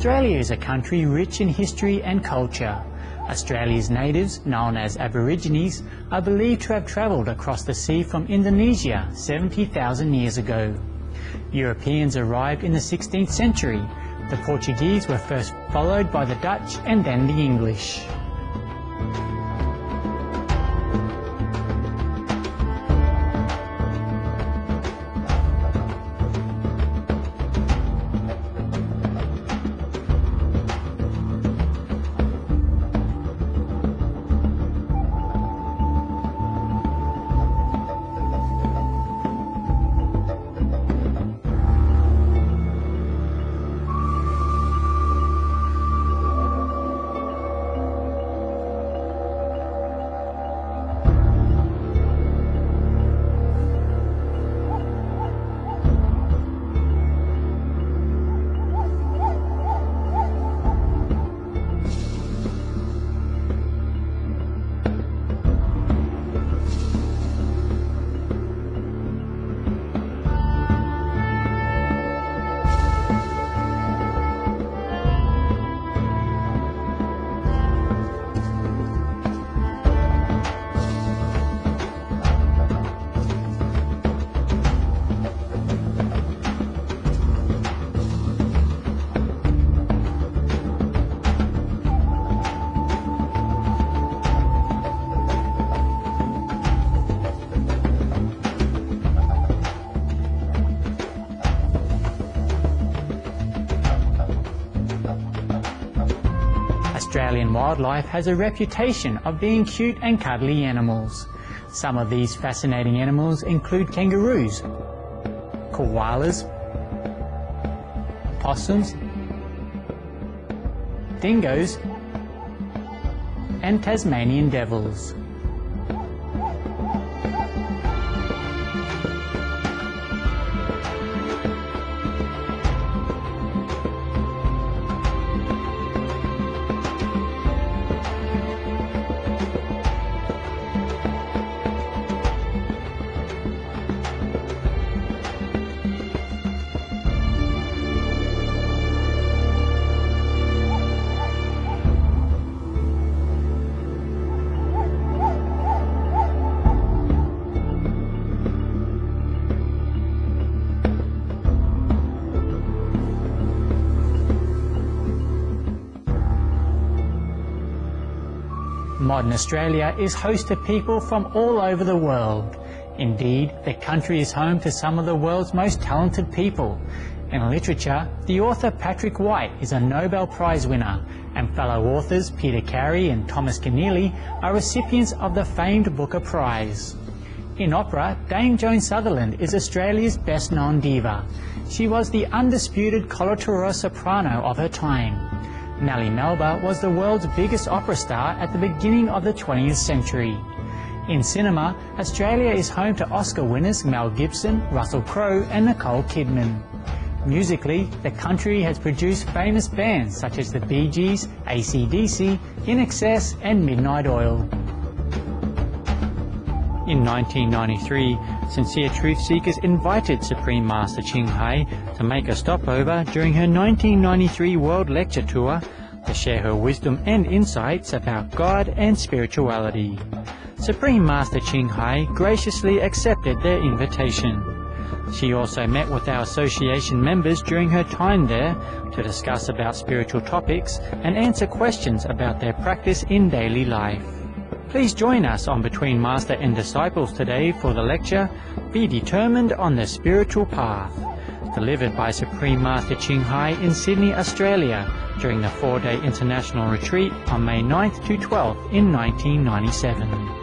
Australia is a country rich in history and culture. Australia's natives, known as Aborigines, are believed to have travelled across the sea from Indonesia 70,000 years ago. Europeans arrived in the 16th century. The Portuguese were first followed by the Dutch and then the English. Australian wildlife has a reputation of being cute and cuddly animals. Some of these fascinating animals include kangaroos, koalas, possums, dingoes, and Tasmanian devils. Modern Australia is host to people from all over the world. Indeed, the country is home to some of the world's most talented people. In literature, the author Patrick White is a Nobel Prize winner, and fellow authors Peter Carey and Thomas Keneally are recipients of the famed Booker Prize. In opera, Dame Joan Sutherland is Australia's best-known diva. She was the undisputed coloratura soprano of her time. Nellie Melba was the world's biggest opera star at the beginning of the 20th century. In cinema, Australia is home to Oscar winners Mel Gibson, Russell Crowe and Nicole Kidman. Musically, the country has produced famous bands such as the Bee Gees, AC/DC, INXS and Midnight Oil. In 1993, Sincere Truth Seekers invited Supreme Master Ching Hai to make a stopover during her 1993 World Lecture Tour to share her wisdom and insights about God and spirituality. Supreme Master Ching Hai graciously accepted their invitation. She also met with our association members during her time there to discuss about spiritual topics and answer questions about their practice in daily life. Please join us on Between Master and Disciples today for the lecture, Be Determined on the Spiritual Path, delivered by Supreme Master Ching Hai in Sydney, Australia, during the 4-day international retreat on May 9th to 12th in 1997.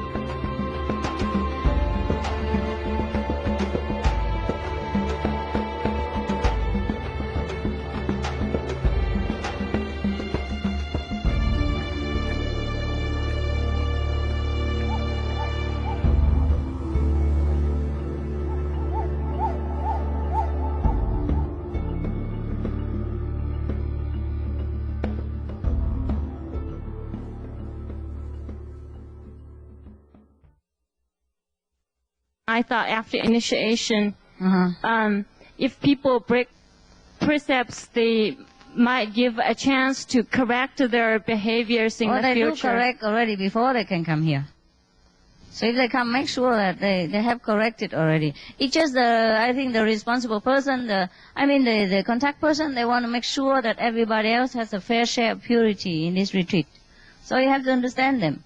I thought after initiation, if people break precepts, they might give a chance to correct their behaviors in the they future. do correct already before they can come here. So if they come, make sure that they have corrected already. It's just I think the responsible person, the contact person, they want to make sure that everybody else has a fair share of purity in this retreat. So you have to understand them.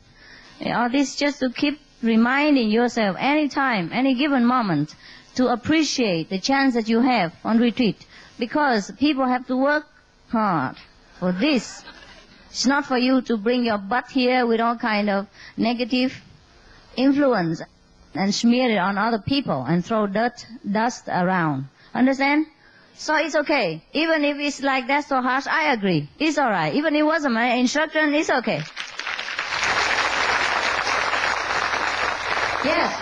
This just to keep reminding yourself any time, any given moment, to appreciate the chance that you have on retreat. Because people have to work hard for this. It's not for you to bring your butt here with all kind of negative influence and smear it on other people and throw dust around. Understand? So it's okay. Even if it's like that so harsh, I agree. It's alright. Even if it wasn't my instruction, it's okay. Yes.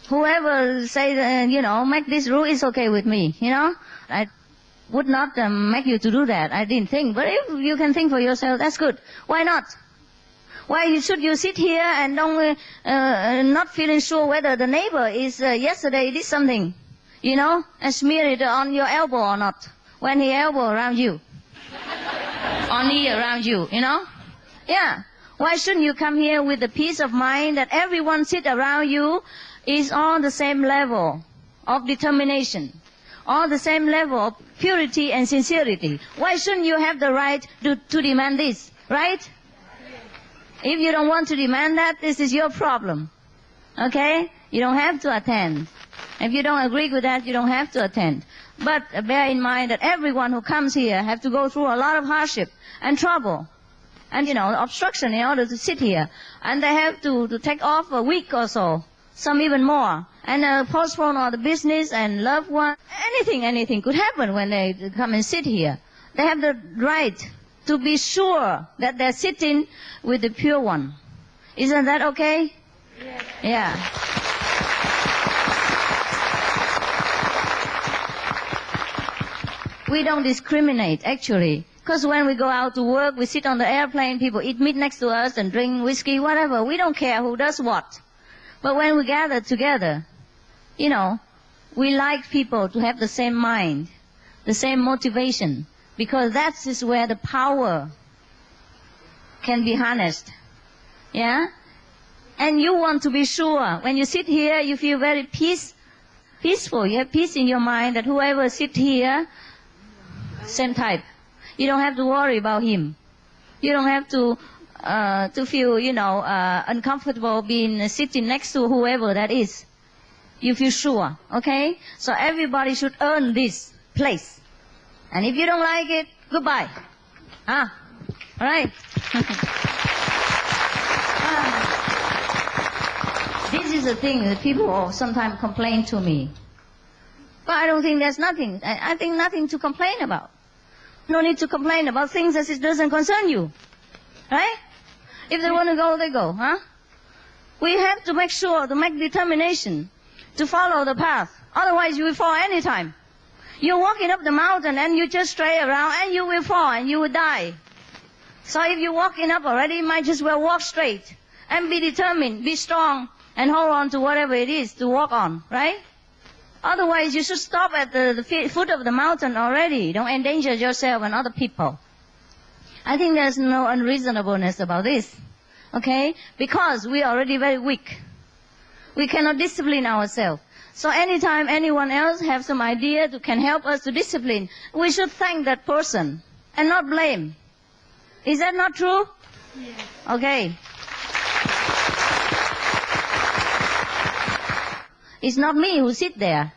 Whoever say, make this rule, is okay with me, I would not make you to do that. I didn't think. But if you can think for yourself, that's good. Why not? Why should you sit here and not feeling sure whether the neighbor is yesterday did something, and smear it on your elbow or not, when he elbow around you, or knee around you, Yeah. Why shouldn't you come here with the peace of mind that everyone sit around you is on the same level of determination, on the same level of purity and sincerity? Why shouldn't you have the right to demand this, right? If you don't want to demand that, this is your problem. Okay? You don't have to attend. If you don't agree with that, you don't have to attend. But bear in mind that everyone who comes here have to go through a lot of hardship and trouble and, obstruction in order to sit here. And they have to take off a week or so, some even more, and postpone all the business and loved one. Anything could happen when they come and sit here. They have the right to be sure that they're sitting with the pure one. Isn't that okay? Yes. Yeah. We don't discriminate, actually. Because when we go out to work, we sit on the airplane, people eat meat next to us and drink whiskey, whatever. We don't care who does what. But when we gather together, we like people to have the same mind, the same motivation. Because that is where the power can be harnessed. Yeah? And you want to be sure. When you sit here, you feel very peaceful. You have peace in your mind that whoever sit here, same type. You don't have to worry about him. You don't have to feel, uncomfortable sitting next to whoever that is. You feel sure. Okay? So everybody should earn this place. And if you don't like it, goodbye. All right? This is the thing that people sometimes complain to me. But I don't think there's nothing. I think nothing to complain about. No need to complain about things as it doesn't concern you. Right? If they want to go, they go. We have to make sure, to make determination, to follow the path. Otherwise you will fall anytime. You're walking up the mountain and you just stray around and you will fall and you will die. So if you're walking up already, you might just well walk straight and be determined, be strong, and hold on to whatever it is to walk on, right? Otherwise, you should stop at the foot of the mountain already. Don't endanger yourself and other people. I think there's no unreasonableness about this, okay? Because we are already very weak. We cannot discipline ourselves. So anytime anyone else has some idea that can help us to discipline, we should thank that person and not blame. Is that not true? Yes. Okay. It's not me who sit there.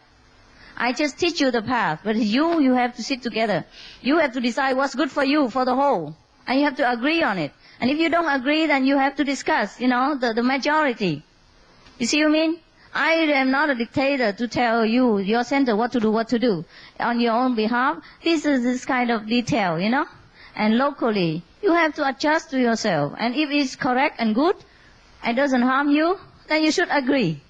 I just teach you the path. But you have to sit together. You have to decide what's good for you, for the whole. And you have to agree on it. And if you don't agree, then you have to discuss, the majority. You see what I mean? I am not a dictator to tell you, your center, what to do on your own behalf. This is this kind of detail, And locally, you have to adjust to yourself. And if it's correct and good, and doesn't harm you, then you should agree.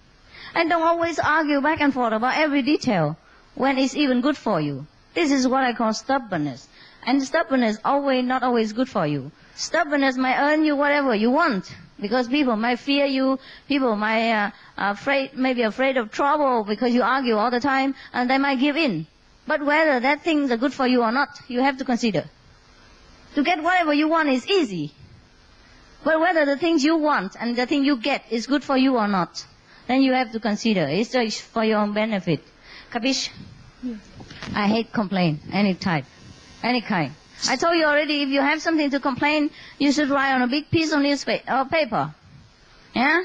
And don't always argue back and forth about every detail when it's even good for you. This is what I call stubbornness. And stubbornness not always good for you. Stubbornness might earn you whatever you want. Because people might fear you, people might be afraid of trouble because you argue all the time, and they might give in. But whether that things are good for you or not, you have to consider. To get whatever you want is easy. But whether the things you want and the thing you get is good for you or not, then you have to consider. It's just for your own benefit. Kapish? Yes. I hate complaint, any type, any kind. I told you already, if you have something to complain, you should write on a big piece of newspaper or paper. Yeah?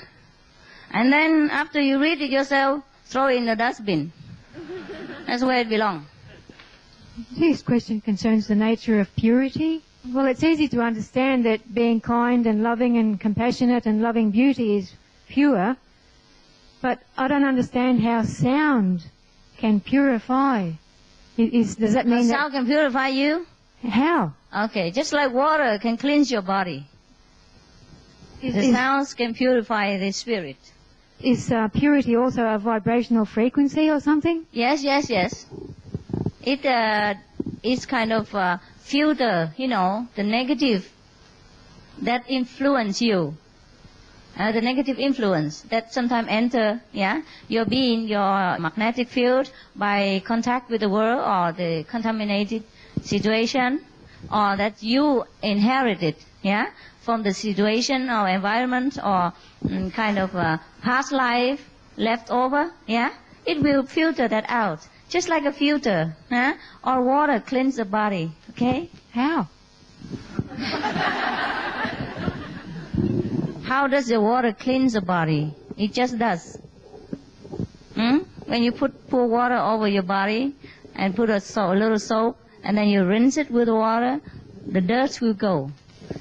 And then after you read it yourself, throw it in the dustbin. That's where it belongs. This question concerns the nature of purity. Well, it's easy to understand that being kind and loving and compassionate and loving beauty is pure, but I don't understand how sound can purify. Does that mean sound can purify you? How? Okay, just like water can cleanse your body. The sounds can purify the spirit. Is purity also a vibrational frequency or something? Yes. It is kind of filter, the negative that influence you. The negative influence that sometimes enter, your being, your magnetic field by contact with the world or the contaminated situation, or that you inherited, from the situation or environment or kind of past life left over, it will filter that out. Just like a filter, or water cleanse the body, okay? How? How does the water cleanse the body? It just does. When you pour water over your body and put a little soap, and then you rinse it with water, the dirt will go.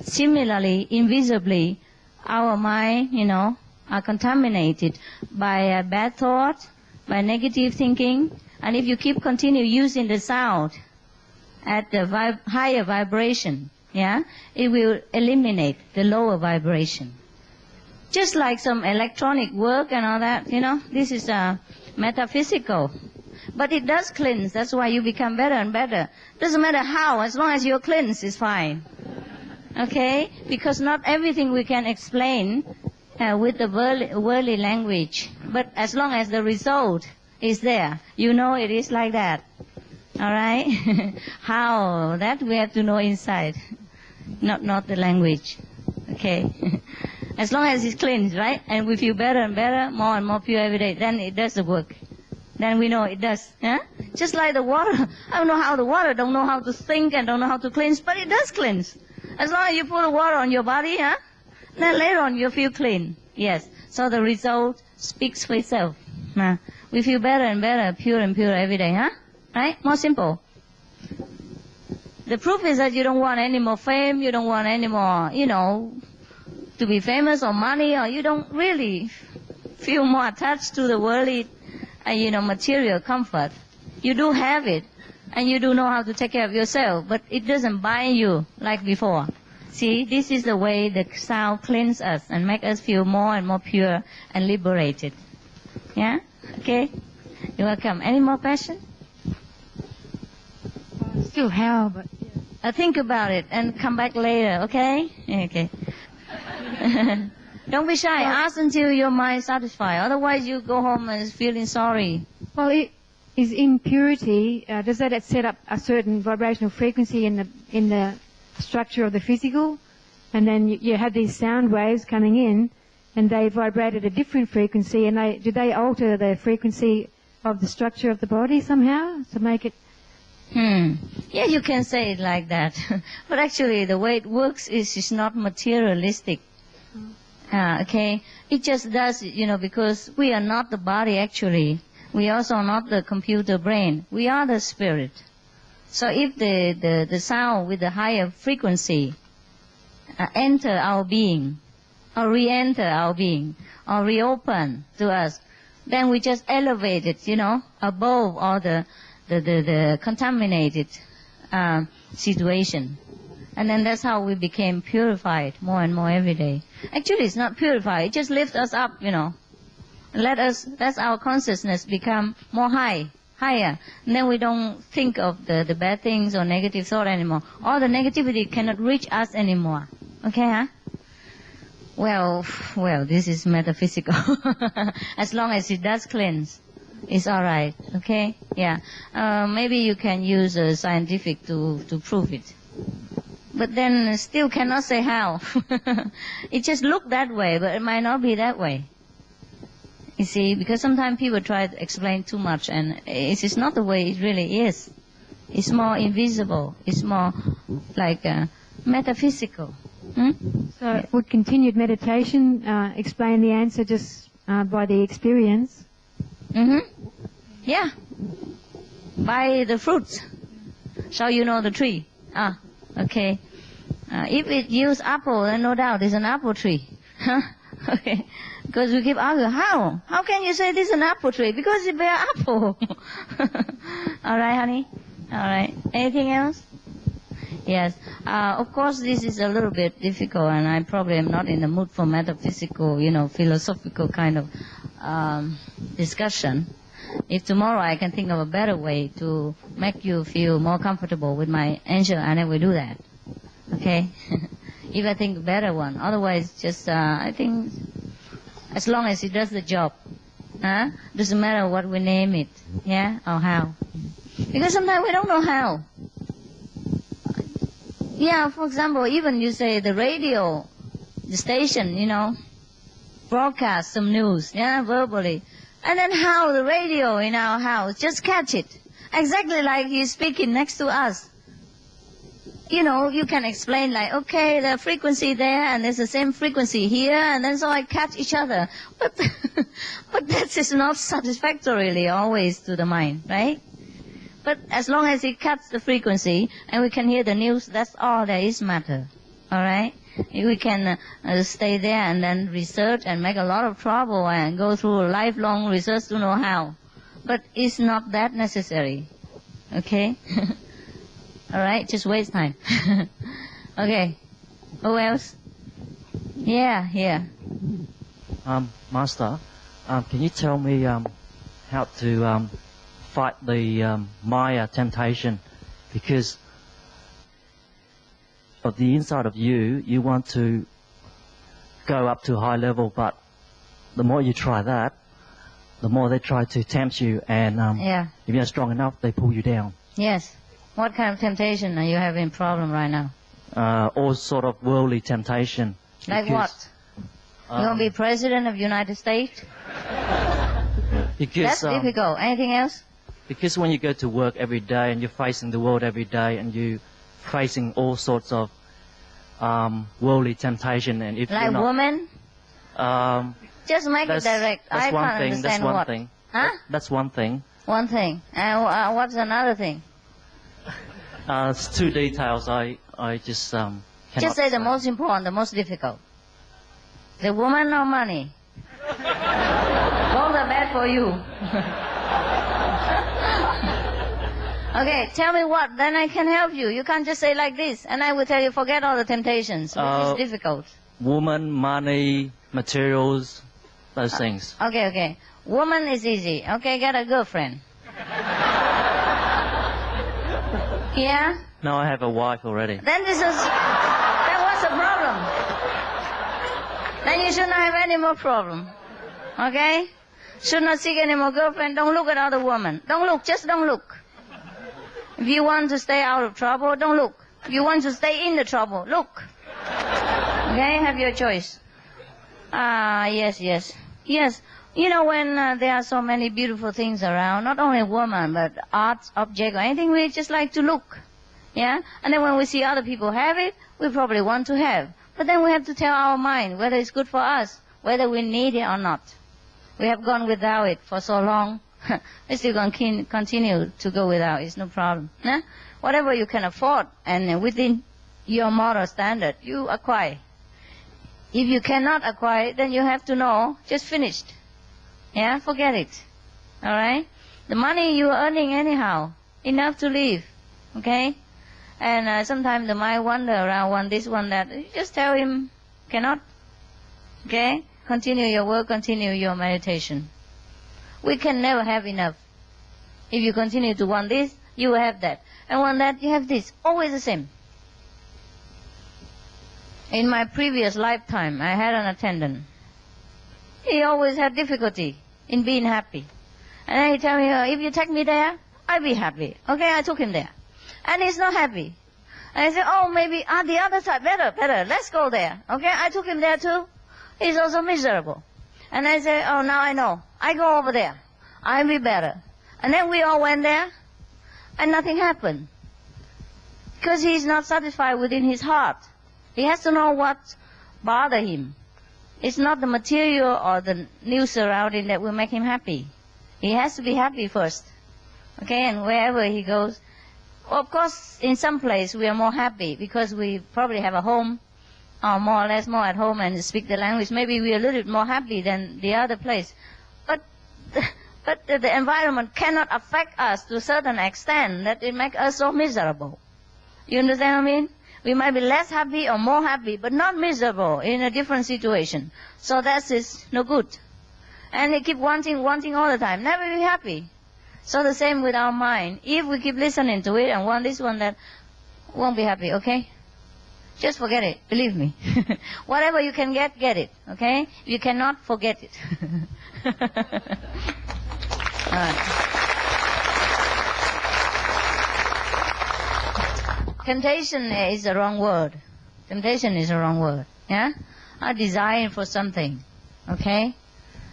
Similarly, invisibly, our mind, are contaminated by bad thought, by negative thinking, and if you continue using the sound at the higher vibration, it will eliminate the lower vibration. Just like some electronic work and all that, this is metaphysical. But it does cleanse. That's why you become better and better. Doesn't matter how, as long as you're cleansed is fine. Okay? Because not everything we can explain with the worldly language. But as long as the result is there, it is like that. All right? How? That we have to know inside. Not the language. Okay? As long as it's cleansed, right? And we feel better and better, more and more pure every day, then it does the work. Then we know it does. Just like the water. I don't know how the water, don't know how to think and don't know how to cleanse, but it does cleanse. As long as you put the water on your body, then later on you feel clean. Yes. So the result speaks for itself. We feel better and better, pure and pure every day, Right? More simple. The proof is that you don't want any more fame, you don't want any more, to be famous or money, or you don't really feel more attached to the worldly, material comfort. You do have it, and you do know how to take care of yourself, but it doesn't bind you like before. See, this is the way the sound cleans us and make us feel more and more pure and liberated. Yeah? Okay? You're welcome. Any more questions? Still how, but... Think about it and come back later, okay? Okay. Don't be shy. Ask until your mind is satisfied. Otherwise, you go home and feeling sorry. Well, is impurity, does that set up a certain vibrational frequency in the structure of the physical? And then you have these sound waves coming in, and they vibrate at a different frequency, and do they alter the frequency of the structure of the body somehow to make it... Yeah, you can say it like that. But actually, the way it works is it's not materialistic. Okay? It just does, because we are not the body actually. We also are not the computer brain. We are the spirit. So if the sound with the higher frequency enter our being, or re-enter our being, or reopen to us, then we just elevate it, above all the contaminated situation. And then that's how we became purified more and more every day. Actually, it's not purified. It just lifts us up, That's our consciousness become more higher. And then we don't think of the bad things or negative thought anymore. All the negativity cannot reach us anymore. Okay, Well, this is metaphysical. As long as it does cleanse. It's all right. Okay? Yeah. Maybe you can use scientific to prove it. But then still cannot say how. It just look that way, but it might not be that way. You see, because sometimes people try to explain too much, and it is not the way it really is. It's more invisible. It's more like metaphysical. So would continued meditation explain the answer just by the experience? Yeah. By the fruits. So you know the tree. Okay. If it yields apple, then no doubt it's an apple tree. Okay. Because we keep arguing, how? How can you say this is an apple tree? Because it bear apple. All right, honey? All right. Anything else? Yes. Of course, this is a little bit difficult, and I probably am not in the mood for metaphysical, philosophical kind of discussion. If tomorrow I can think of a better way to make you feel more comfortable with my answer, and I will do that. Okay? If I think a better one. Otherwise, just, I think, as long as it does the job. Doesn't matter what we name it. Yeah? Or how. Because sometimes we don't know how. Yeah, for example, even you say the radio, the station, broadcast some news, verbally. And then how the radio in our house just catch it. Exactly like he's speaking next to us. You can explain like, okay, the frequency there, and there's the same frequency here, and then so I catch each other. But that is not satisfactorily always to the mind, right? But as long as it cuts the frequency, and we can hear the news, that's all there is matter. All right? We can stay there and then research and make a lot of trouble and go through lifelong research to know how. But it's not that necessary. Okay? All right? Just waste time. Okay. Who else? Yeah. Master, can you tell me how to fight the Maya temptation? Because of the inside of you want to go up to a high level, but the more you try that, the more they try to tempt you, and if you're not strong enough, they pull you down. Yes. What kind of temptation are you having problem right now? All sort of worldly temptation. Like what? You want to be president of the United States? Because, that's difficult. Anything else? Because when you go to work every day and you're facing the world every day and you're facing all sorts of worldly temptation, and if like you're not, woman? Just make it direct. I can't understand that's one what. thing. Huh? That's one thing. One thing. And what's another thing? It's two details. I just cannot just say the most important, the most difficult. The woman or money? Both are bad for you. Okay, tell me what, then I can help you. You can't just say like this, and I will tell you, forget all the temptations, which is difficult. Woman, money, materials, those things. Okay. Woman is easy. Okay, get a girlfriend. Yeah? No, I have a wife already. Then what's the problem? Then you should not have any more problem. Okay? Should not seek any more girlfriend. Don't look at other women. Don't look. Just don't look. If you want to stay out of trouble, don't look. If you want to stay in the trouble, look. Okay? Have your choice. Yes. When there are so many beautiful things around, not only women, but art, object, or anything, we just like to look. Yeah? And then when we see other people have it, we probably want to have. But then we have to tell our mind whether it's good for us, whether we need it or not. We have gone without it for so long. We're still going to continue to go without it. It's no problem. Nah? Whatever you can afford and within your moral standard, you acquire. If you cannot acquire it, then you have to know, just finished. Yeah, forget it. All right? The money you are earning anyhow, enough to live. Okay? And sometimes the mind wander around, want this, want that. You just tell him, cannot. Okay? Continue your work, continue your meditation. We can never have enough. If you continue to want this, you will have that. And want that, you have this. Always the same. In my previous lifetime, I had an attendant. He always had difficulty in being happy. And then he tell me, if you take me there, I'll be happy. Okay, I took him there. And he's not happy. And I said, oh, maybe the other side, better, let's go there. Okay, I took him there too. He's also miserable. And I said, oh, now I know. I go over there. I'll be better. And then we all went there, and nothing happened. Because he's not satisfied within his heart. He has to know what bothers him. It's not the material or the new surrounding that will make him happy. He has to be happy first. Okay, and wherever he goes, of course, in some place we are more happy because we probably have a home, or more or less more at home and speak the language. Maybe we are a little bit more happy than the other place. But the environment cannot affect us to a certain extent that it makes us so miserable. You understand what I mean? We might be less happy or more happy, but not miserable in a different situation. So that is no good. And they keep wanting all the time. Never be happy. So the same with our mind. If we keep listening to it and want this, want that, won't be happy, okay? Just forget it. Believe me. Whatever you can get it, okay? You cannot forget it. Temptation is the wrong word. Temptation is the wrong word. Yeah? A desire for something. Okay?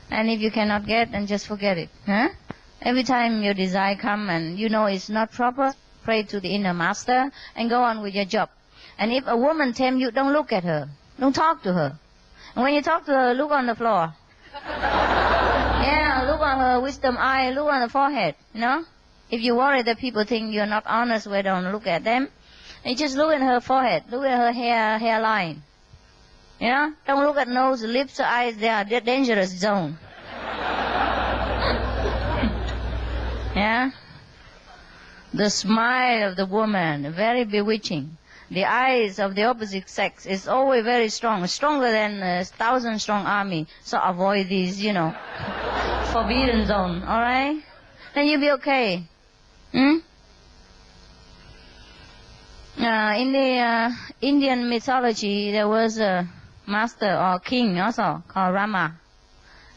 And if you cannot get, then just forget it. Huh? Every time your desire comes and you know it's not proper, pray to the inner master and go on with your job. And if a woman tempts you, don't look at her. Don't talk to her. And when you talk to her, look on the floor. Yeah, look on her wisdom eye, look on the forehead, you know? If you worry that people think you're not honest, we don't look at them. And just look at her forehead, look at her hairline. You know? Don't look at nose, lips, eyes, they are dangerous zone. Yeah? The smile of the woman, very bewitching. The eyes of the opposite sex is always very strong, stronger than a 1,000-strong army. So avoid these, forbidden zone, alright? Then you'll be okay. In the Indian mythology, there was a master or king also called Rama.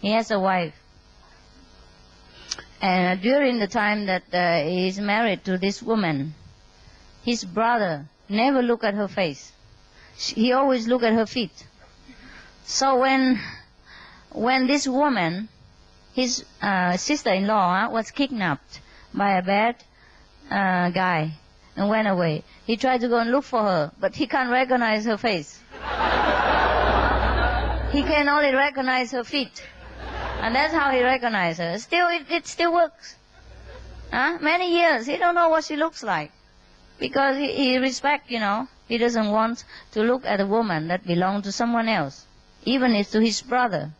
He has a wife. And during the time that he is married to this woman, his brother never looked at her face. He always looked at her feet. So when this woman, his sister-in-law, was kidnapped by a bad guy and went away, he tried to go and look for her, but he can't recognize her face. He can only recognize her feet. And that's how he recognized her. Still, it still works. Many years, he don't know what she looks like. Because he respects, he doesn't want to look at a woman that belongs to someone else. Even if to his brother.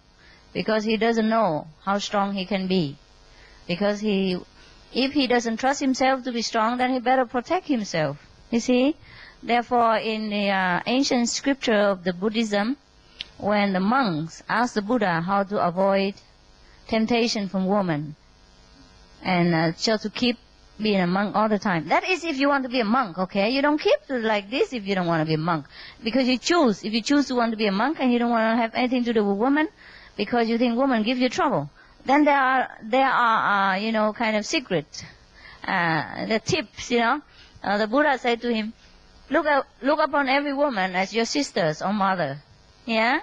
Because he doesn't know how strong he can be. Because if he doesn't trust himself to be strong, then he better protect himself. You see? Therefore, in the ancient scripture of the Buddhism, when the monks asked the Buddha how to avoid temptation from women, and so to keep being a monk all the time. That is if you want to be a monk, okay? You don't keep like this if you don't want to be a monk. Because you choose. If you choose to want to be a monk and you don't want to have anything to do with women, because you think women give you trouble, then there are kind of secret, the tips, The Buddha said to him, look upon every woman as your sisters or mother, yeah?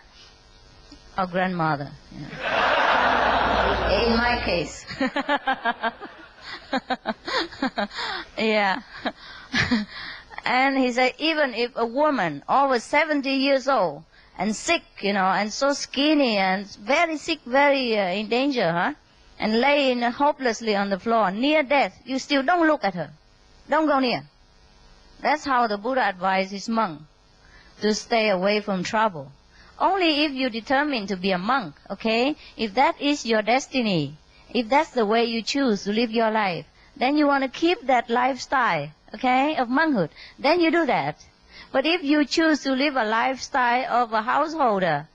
Or grandmother, yeah. In my case. Yeah. And he said, even if a woman over 70 years old and sick, and so skinny and very sick, very in danger, and laying hopelessly on the floor near death, you still don't look at her. Don't go near. That's how the Buddha advised his monk to stay away from trouble. Only if you determine to be a monk, okay? If that is your destiny, if that's the way you choose to live your life, then you want to keep that lifestyle, okay, of monkhood, then you do that. But if you choose to live a lifestyle of a householder,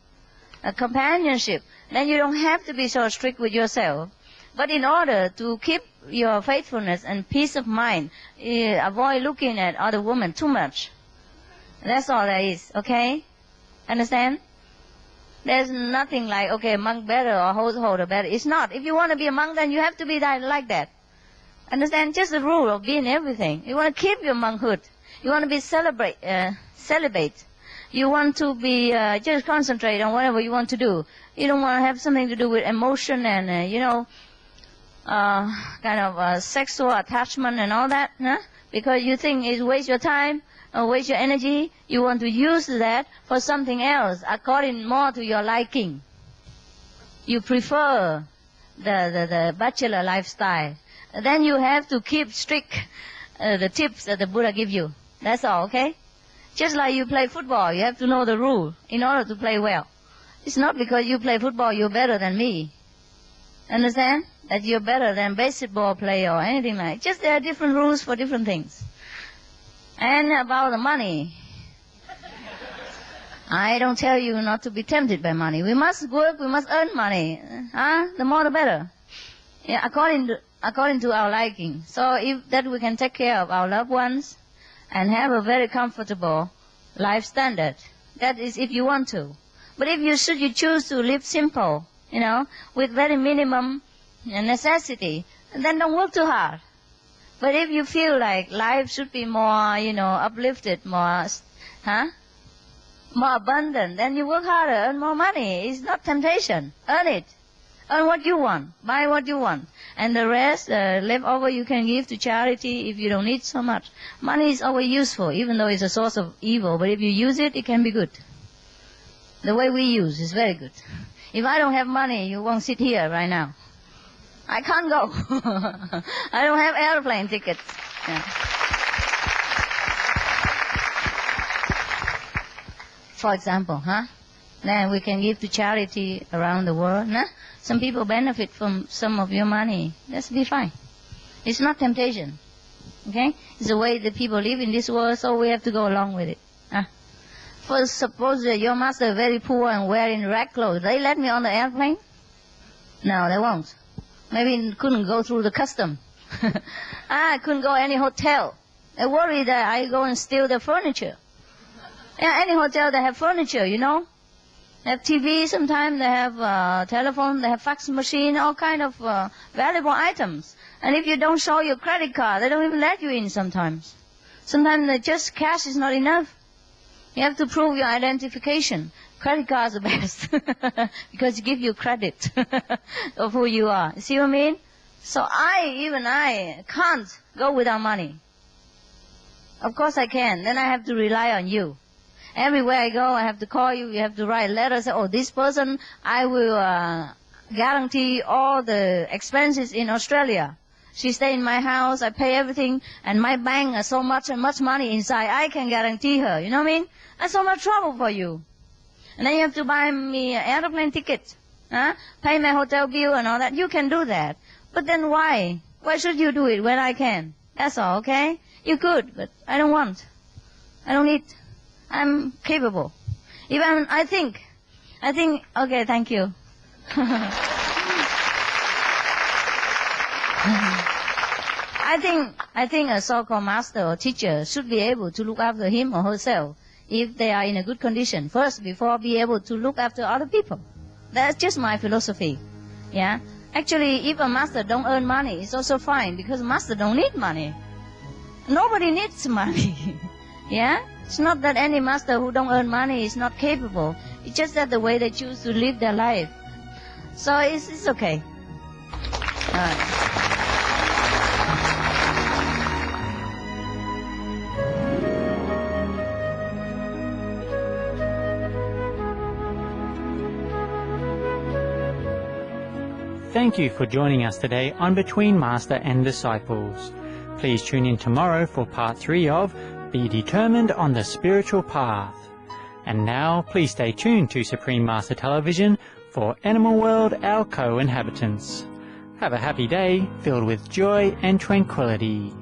a companionship, then you don't have to be so strict with yourself. But in order to keep your faithfulness and peace of mind, avoid looking at other women too much. That's all there is, okay? Understand? There's nothing like, okay, monk better or householder better. It's not. If you want to be a monk, then you have to be like that. Understand? Just the rule of being everything. You want to keep your monkhood. You want to be celibate. You want to be, just concentrate on whatever you want to do. You don't want to have something to do with emotion and, kind of sexual attachment and all that, huh? Because you think it waste your time or waste your energy. You want to use that for something else according more to your liking. You prefer the bachelor lifestyle. Then you have to keep strict the tips that the Buddha give you. That's all, okay? Just like you play football, you have to know the rule in order to play well. It's not because you play football you're better than me. Understand? That you're better than baseball player or anything like that. Just there are different rules for different things. And about the money, I don't tell you not to be tempted by money. We must work, we must earn money. The more the better. Yeah, according to our liking. So if that we can take care of our loved ones and have a very comfortable life standard. That is if you want to. But if you choose to live simple, with very minimum necessity, then don't work too hard. But if you feel like life should be more, uplifted, more abundant, then you work harder, earn more money. It's not temptation. Earn it. Earn what you want. Buy what you want. And the rest, left over, you can give to charity if you don't need so much. Money is always useful, even though it's a source of evil. But if you use it, it can be good. The way we use is very good. If I don't have money, you won't sit here right now. I can't go. I don't have airplane tickets. Yeah. For example, then we can give to charity around the world. Some people benefit from some of your money. That's be fine. It's not temptation. Okay? It's the way that people live in this world, so we have to go along with it. First, suppose your master is very poor and wearing rag clothes. They let me on the airplane? No, they won't. Maybe couldn't go through the custom. I couldn't go any hotel. They worry that I go and steal their furniture. Yeah, any hotel they have furniture, They have TV sometimes, they have telephone, they have fax machine, all kind of valuable items. And if you don't show your credit card, they don't even let you in sometimes. Sometimes just cash is not enough. You have to prove your identification. Credit cards are best because it gives you credit of who you are. You see what I mean? So I can't go without money. Of course I can. Then I have to rely on you. Everywhere I go, I have to call you. You have to write letters. Say, this person, I will guarantee all the expenses in Australia. She stay in my house. I pay everything. And my bank has so much and much money inside. I can guarantee her. You know what I mean? That's so much trouble for you. And then you have to buy me an airplane ticket. Pay my hotel bill and all that. You can do that. But then why? Why should you do it when I can? That's all, okay? You could, but I don't want. I don't need. I'm capable. Even I think, okay, thank you. I think a so-called master or teacher should be able to look after him or herself if they are in a good condition first before be able to look after other people. That's just my philosophy. Yeah. Actually, if a master don't earn money, it's also fine because master don't need money. Nobody needs money. Yeah. It's not that any master who don't earn money is not capable. It's just that the way they choose to live their life. So it's okay. All right. Thank you for joining us today on Between Master and Disciples. Please tune in tomorrow for Part 3 of Be Determined on the Spiritual Path. And now, please stay tuned to Supreme Master Television for Animal World, Our Co-Inhabitants. Have a happy day filled with joy and tranquility.